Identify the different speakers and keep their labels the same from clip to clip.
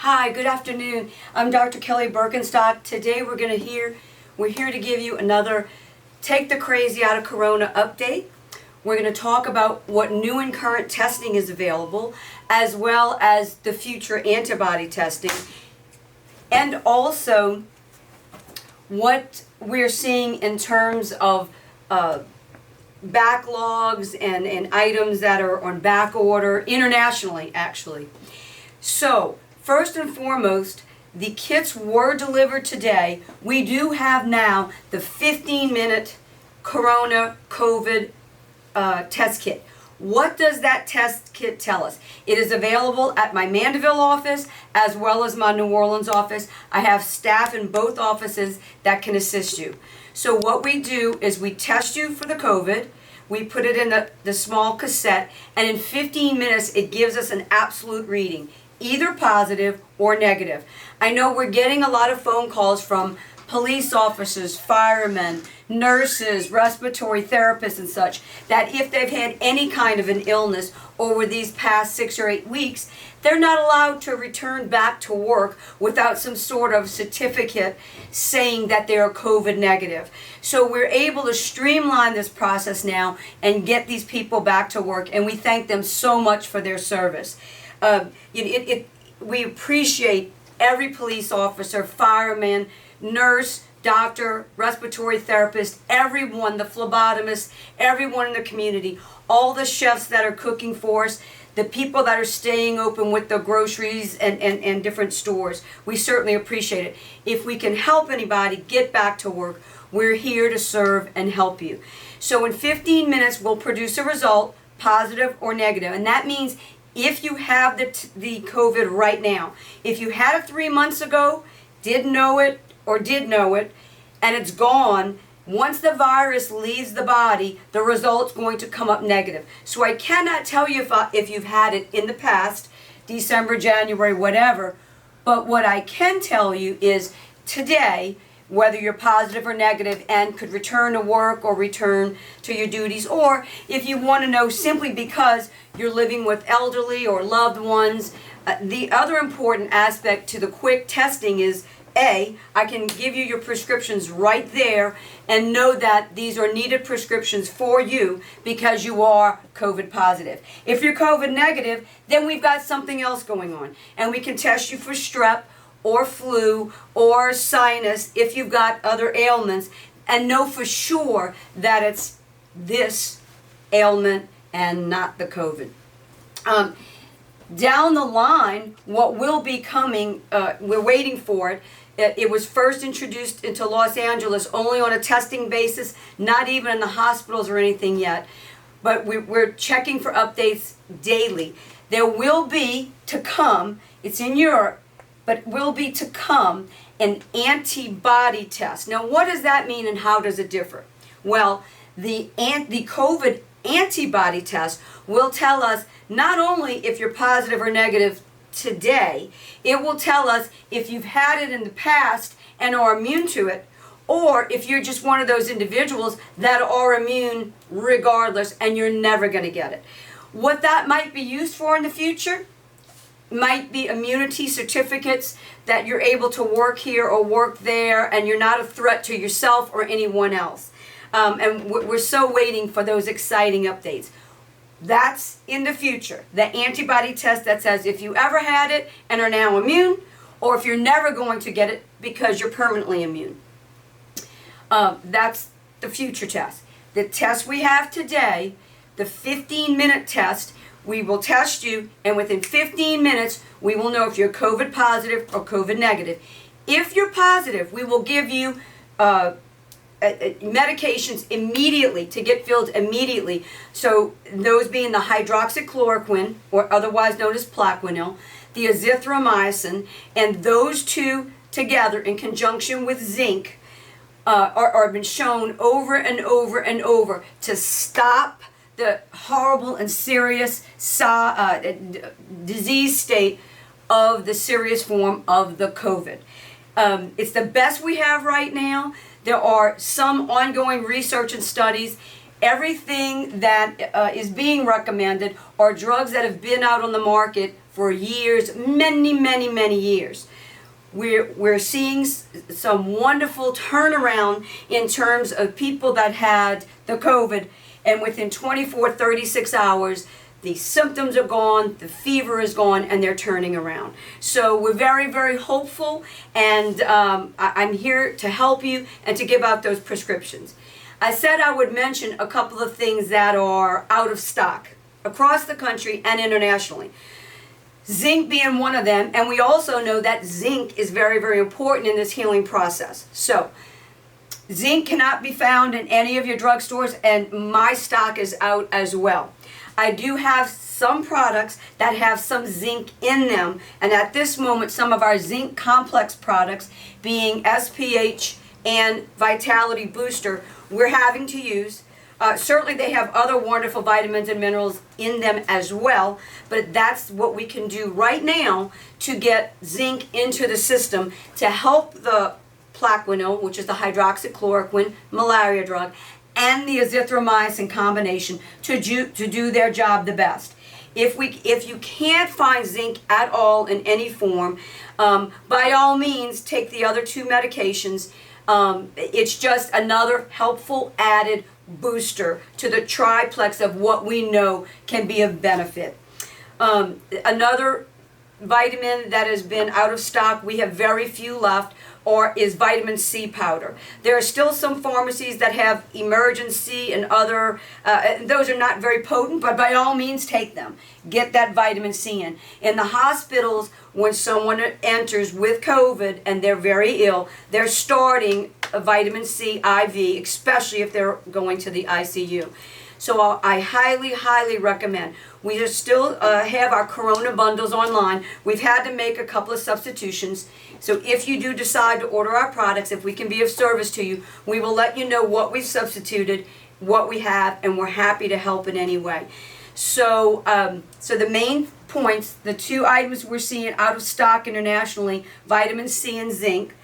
Speaker 1: Hi, good afternoon. I'm Dr. Kelly Birkenstock. Today we're here to give you another Take the Crazy Out of Corona update. We're going to talk about what new and current testing is available, as well as the future antibody testing, and also what we're seeing in terms of backlogs and items that are on back order internationally, actually. So, first and foremost, the kits were delivered today. We do have now the 15-minute Corona COVID test kit. What does that test kit tell us? It is available at my Mandeville office as well as my New Orleans office. I have staff in both offices that can assist you. So what we do is we test you for the COVID, we put it in the small cassette, and in 15 minutes it gives us an absolute reading, either positive or negative. I know we're getting a lot of phone calls from police officers, firemen, nurses, respiratory therapists and such, that if they've had any kind of an illness over these past 6 or 8 weeks, they're not allowed to return back to work without some sort of certificate saying that they're COVID negative. So we're able to streamline this process now and get these people back to work, and we thank them so much for their service. We appreciate every police officer, fireman, nurse, doctor, respiratory therapist, everyone, the phlebotomist, everyone in the community, all the chefs that are cooking for us, the people that are staying open with the groceries and different stores. We certainly appreciate it. If we can help anybody get back to work, we're here to serve and help you. So in 15 minutes, we'll produce a result, positive or negative, and that means if you have the COVID right now, if you had it 3 months ago, didn't know it, or did know it, and it's gone, once the virus leaves the body, the result's going to come up negative. So I cannot tell you if you've had it in the past, December, January, whatever, but what I can tell you is today, whether you're positive or negative and could return to work or return to your duties, or if you want to know simply because you're living with elderly or loved ones. The other important aspect to the quick testing is I can give you your prescriptions right there and know that these are needed prescriptions for you because you are COVID positive. If you're COVID negative, then we've got something else going on, and we can test you for strep or flu or sinus if you've got other ailments, and know for sure that it's this ailment and not the COVID. Down the line, what will be coming, we're waiting for it. It was first introduced into Los Angeles only on a testing basis, not even in the hospitals or anything yet. But we're checking for updates daily. There will be to come, it's in Europe, but will be to come an antibody test. Now, what does that mean and how does it differ? Well, the COVID antibody test will tell us not only if you're positive or negative today, it will tell us if you've had it in the past and are immune to it, or if you're just one of those individuals that are immune regardless and you're never going to get it. What that might be used for in the future might be immunity certificates that you're able to work here or work there and you're not a threat to yourself or anyone else. And we're so waiting for those exciting updates. That's in the future. The antibody test that says if you ever had it and are now immune, or if you're never going to get it because you're permanently immune. That's the future test. The test we have today, the 15-minute test, we will test you, and within 15 minutes, we will know if you're COVID positive or COVID negative. If you're positive, we will give you medications immediately to get filled immediately. So those being the hydroxychloroquine, or otherwise known as Plaquenil, the azithromycin, and those two together in conjunction with zinc are been shown over and over and over to stop the horrible and serious disease state of the serious form of the COVID. It's the best we have right now. There are some ongoing research and studies. Everything that is being recommended are drugs that have been out on the market for years, many years. We're seeing some wonderful turnaround in terms of people that had the COVID, and within 24, 36 hours, the symptoms are gone, the fever is gone, and they're turning around. So we're very hopeful, and I'm here to help you and to give out those prescriptions. I said I would mention a couple of things that are out of stock across the country and internationally. Zinc being one of them, and we also know that zinc is very important in this healing process. So, zinc cannot be found in any of your drugstores, and my stock is out as well. I do have some products that have some zinc in them, and at this moment, some of our zinc complex products, being SPH and Vitality Booster, we're having to use. Certainly they have other wonderful vitamins and minerals in them as well, but that's what we can do right now to get zinc into the system to help the Plaquenil, which is the hydroxychloroquine malaria drug, and the azithromycin combination to do their job the best. If you can't find zinc at all in any form, by all means take the other two medications. It's just another helpful added booster to the triplex of what we know can be of benefit. Another vitamin that has been out of stock, we have very few left, is vitamin C powder. There are still some pharmacies that have Emergency and other, those are not very potent, but by all means take them. Get that vitamin C in. In the hospitals, when someone enters with COVID and they're very ill, they're starting a vitamin C IV, especially if they're going to the ICU. So I highly recommend. We still have our Corona bundles online. We've had to make a couple of substitutions. So if you do decide to order our products, if we can be of service to you, we will let you know what we've substituted, what we have, and we're happy to help in any way. So, so the main points, the two items we're seeing out of stock internationally, vitamin C and zinc.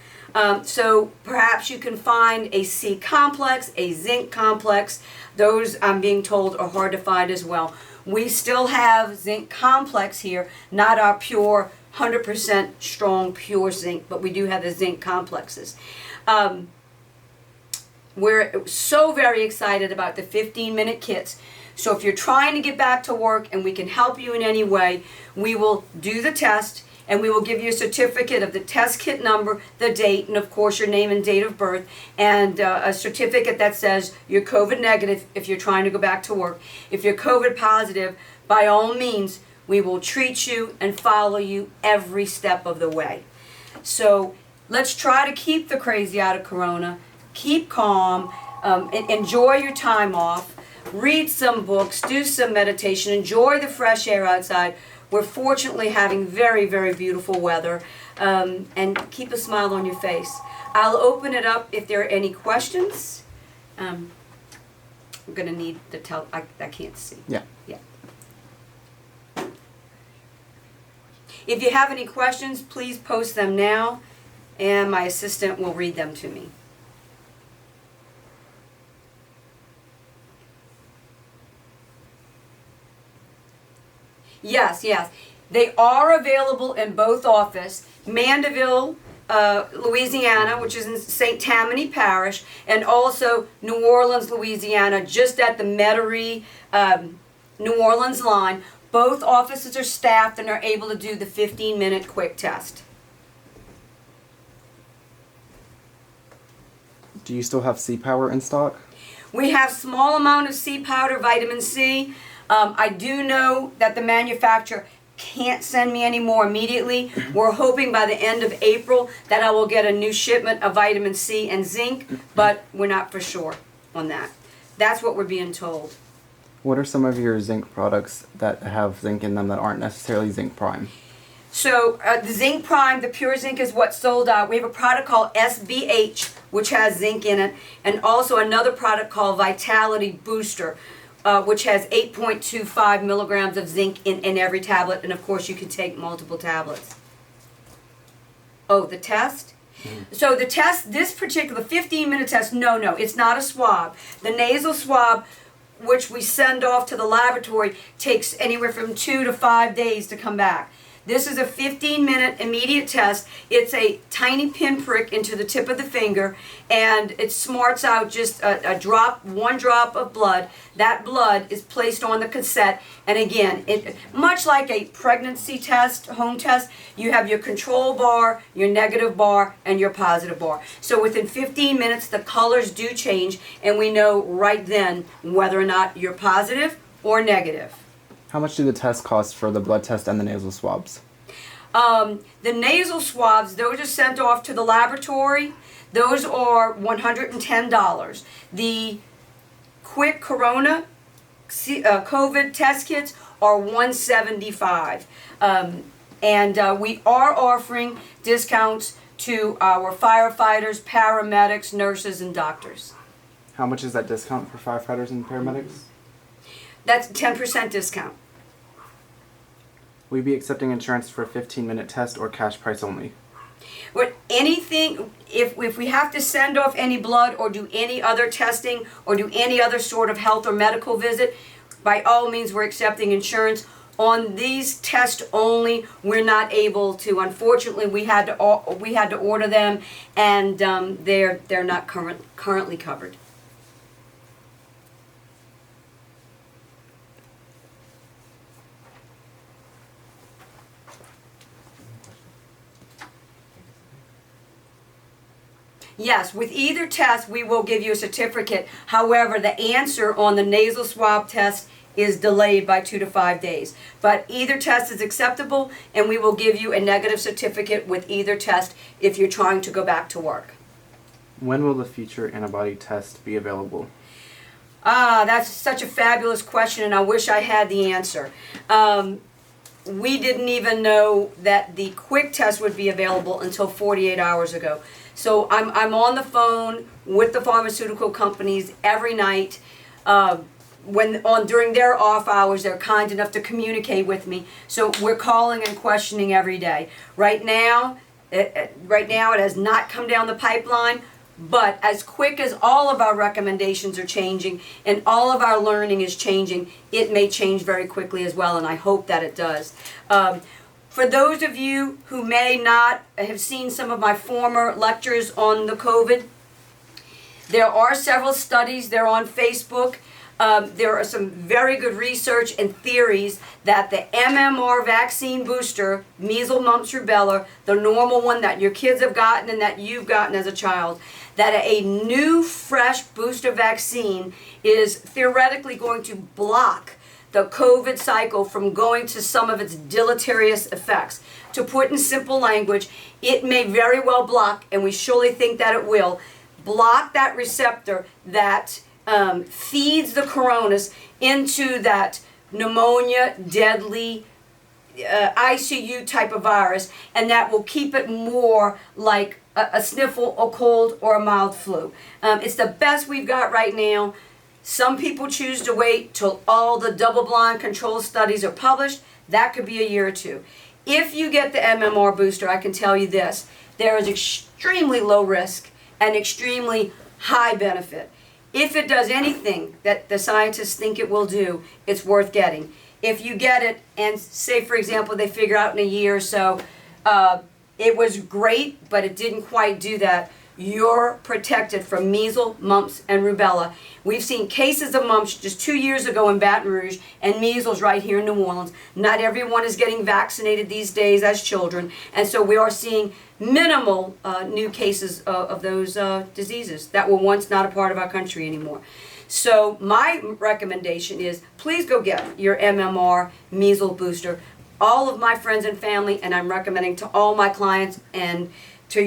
Speaker 1: So perhaps you can find a C complex, a zinc complex. Those, I'm being told, are hard to find as well. We still have zinc complex here, not our pure 100% strong pure zinc, but we do have the zinc complexes. We're so very excited about the 15-minute kits. So if you're trying to get back to work and we can help you in any way, we will do the test and we will give you a certificate of the test kit number, the date, and of course your name and date of birth, and a certificate that says you're COVID negative if you're trying to go back to work. If you're COVID positive, by all means, we will treat you and follow you every step of the way. So let's try to keep the crazy out of Corona, keep calm, enjoy your time off, read some books, do some meditation, enjoy the fresh air outside. We're fortunately having very beautiful weather, and keep a smile on your face. I'll open it up if there are any questions. I'm going to need the I can't see. Yeah. If you have any questions, please post them now, and my assistant will read them to me. Yes. They are available in both offices. Mandeville, Louisiana, which is in St. Tammany Parish, and also New Orleans, Louisiana, just at the Metairie, New Orleans line. Both offices are staffed and are able to do the 15-minute quick test.
Speaker 2: Do you still have C powder in stock?
Speaker 1: We have small amount of C powder, vitamin C. I do know that the manufacturer can't send me any more immediately. We're hoping by the end of April that I will get a new shipment of vitamin C and zinc, but we're not for sure on that. That's what we're being told.
Speaker 2: What are some of your zinc products that have zinc in them that aren't necessarily zinc prime?
Speaker 1: So the zinc prime, the pure zinc is what's sold out. We have a product called SBH, which has zinc in it, and also another product called Vitality Booster, which has 8.25 milligrams of zinc in every tablet, and of course you can take multiple tablets. Oh, the test? So the test, this particular 15-minute test, no, it's not a swab. The nasal swab, which we send off to the laboratory, takes anywhere from 2 to 5 days to come back. This is a 15-minute immediate test. It's a tiny pinprick into the tip of the finger, and it smarts out just a drop, one drop of blood. That blood is placed on the cassette, and again, it much like a pregnancy test, home test, you have your control bar, your negative bar, and your positive bar. So within 15 minutes, the colors do change, and we know right then whether or not you're positive or negative.
Speaker 2: How much do the tests cost for the blood test and the nasal swabs?
Speaker 1: The nasal swabs, those are sent off to the laboratory. Those are $110. The quick corona COVID test kits are $175. We are offering discounts to our firefighters, paramedics, nurses, and doctors.
Speaker 2: How much is that discount for firefighters and paramedics?
Speaker 1: That's a 10% discount.
Speaker 2: Will you be accepting insurance for a 15-minute test or cash price only?
Speaker 1: Anything, if we have to send off any blood or do any other testing or do any other sort of health or medical visit, by all means we're accepting insurance. On these tests only, we're not able to. Unfortunately, we had to order them, and they're not currently covered. Yes, with either test, we will give you a certificate. However, the answer on the nasal swab test is delayed by 2 to 5 days. But either test is acceptable, and we will give you a negative certificate with either test if you're trying to go back to work.
Speaker 2: When will the future antibody test be available?
Speaker 1: That's such a fabulous question, and I wish I had the answer. We didn't even know that the quick test would be available until 48 hours ago. So I'm on the phone with the pharmaceutical companies every night. During their off hours, they're kind enough to communicate with me. So we're calling and questioning every day. Right now it has not come down the pipeline. But as quick as all of our recommendations are changing and all of our learning is changing, it may change very quickly as well, and I hope that it does. For those of you who may not have seen some of my former lectures on the COVID, there are several studies. They're on Facebook. There are some very good research and theories that the MMR vaccine booster, measles, mumps, rubella, the normal one that your kids have gotten and that you've gotten as a child, that a new, fresh booster vaccine is theoretically going to block the COVID cycle from going to some of its deleterious effects. To put in simple language, it may very well block, and we surely think that it will, block that receptor that feeds the coronas into that pneumonia, deadly ICU type of virus, and that will keep it more like a sniffle, a cold, or a mild flu. It's the best we've got right now. Some people choose to wait till all the double-blind control studies are published. That could be a year or two. If you get the MMR booster, I can tell you this, there is extremely low risk and extremely high benefit. If it does anything that the scientists think it will do, it's worth getting. If you get it and say, for example, they figure out in a year or so, it was great, but it didn't quite do that, you're protected from measles, mumps, and rubella. We've seen cases of mumps just 2 years ago in Baton Rouge and measles right here in New Orleans. Not everyone is getting vaccinated these days as children, and so we are seeing minimal new cases of those diseases that were once not a part of our country anymore. So my recommendation is please go get your MMR measles booster. All of my friends and family, and I'm recommending to all my clients and to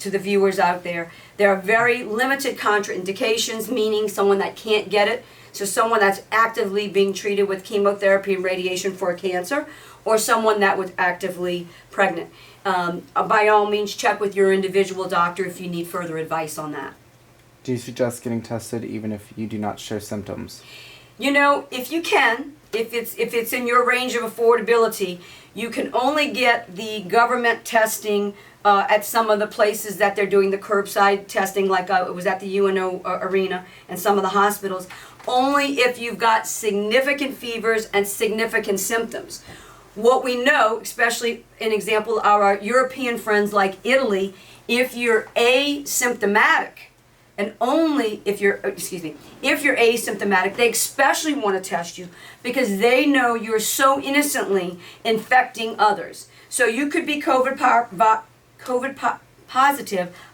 Speaker 1: the viewers out there, there are very limited contraindications, meaning someone that can't get it. So someone that's actively being treated with chemotherapy and radiation for cancer, or someone that was actively pregnant. By all means, check with your individual doctor if you need further advice on that.
Speaker 2: Do you suggest getting tested even if you do not show symptoms?
Speaker 1: You know, if you can, if it's in your range of affordability, you can only get the government testing at some of the places that they're doing the curbside testing, like it was at the UNO arena and some of the hospitals, only if you've got significant fevers and significant symptoms. What we know, especially an example, our European friends like Italy, if you're asymptomatic, and only if you're, if you're asymptomatic, they especially want to test you because they know you're so innocently infecting others. So you could be positive,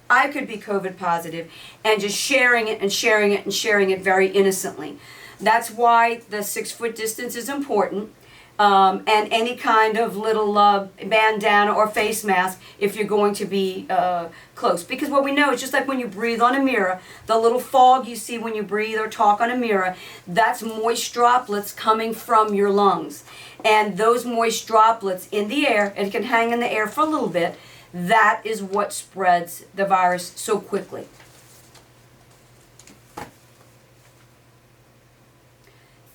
Speaker 1: I could be COVID positive, and just sharing it and sharing it and sharing it very innocently. That's why the 6-foot distance is important. And any kind of little bandana or face mask if you're going to be close. Because what we know is just like when you breathe on a mirror, the little fog you see when you breathe or talk on a mirror, that's moist droplets coming from your lungs. And those moist droplets in the air, and it can hang in the air for a little bit, that is what spreads the virus so quickly.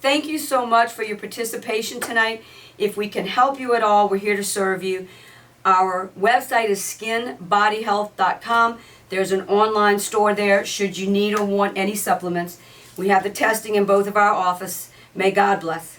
Speaker 1: Thank you so much for your participation tonight. If we can help you at all, we're here to serve you. Our website is skinbodyhealth.com. There's an online store there should you need or want any supplements. We have the testing in both of our offices. May God bless.